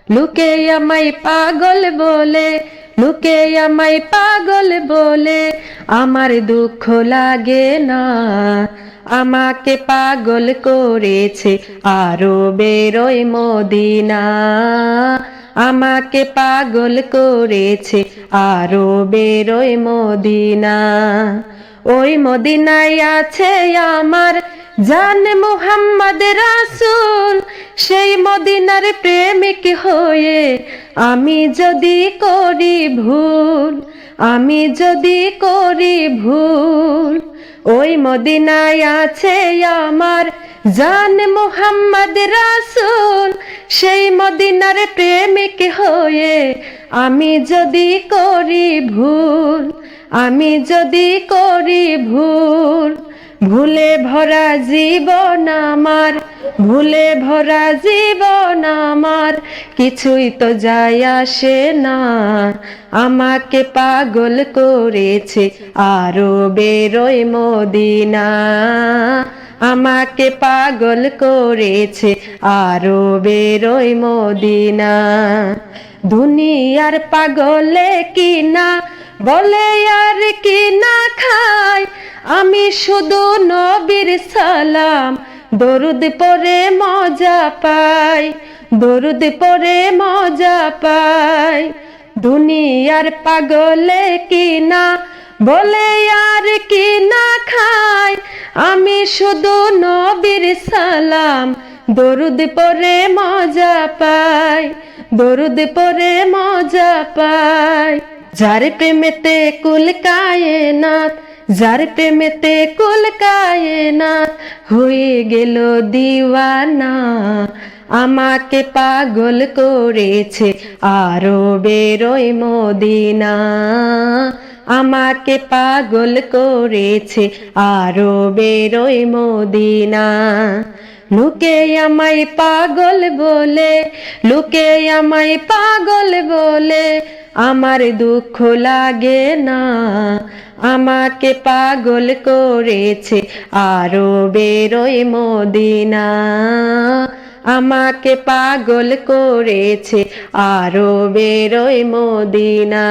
লোকে আমায় পাগল বলে, লোকে আমায় পাগল বলে, আমার দুঃখ লাগে না। আমাকে পাগল করেছে আরবের ওই মদিনা, আমাকে পাগল করেছে আরবের ওই মদিনা। ওই মদিনায় আছে আমার জান মুহাম্মদ রাসূল, সেই মদিনার প্রেমিক হয়ে আমি যদি করি ভুল, আমি যদি করি ভুল। ওই মদিনায় আছে আমার জান মুহাম্মদ রাসূল, সেই মদিনার প্রেমিক হয়ে আমি যদি করি ভুল, আমি যদি করি ভুল। ভুলে ভরা জীবন আমার, ভুলে ভরা জীবন আমার, কিছুই তো যায় আসে না। আমাকে পাগল করেছে আরবের ওই মদিনা, আমাকে পাগল করেছে আরবের ওই মদিনা। দুনিয়ার পাগলে কিনা বলে আর কি না খাই, আমি শুধু নবীর সালাম দরুদ পড়ে মজা পাই, দরুদ পড়ে মজা পাই। দুনিয়ার পাগলে কিনা বলে আর কি না খাই, আমি শুধু নবীর সালাম দরুদ পড়ে মজা পাই, দরুদ পড়ে মজা পাই। যার প্রেমেতে কুল কায়নাত, যার প্রেমেতে কুল কায়নাত হয়ে গেল দিওয়ানা, আমাকে পাগল করেছে আরবের ওই মদিনা, আমাকে পাগল করেছে আরবের ওই মদিনা। লোকে আমায় পাগল বলে, লোকে আমায় পাগল বলে, আমার দুঃখ লাগে না। আমাকে পাগল করেছে আরবের ওই মদিনা, আমাকে পাগল করেছে আরবের ওই মদিনা।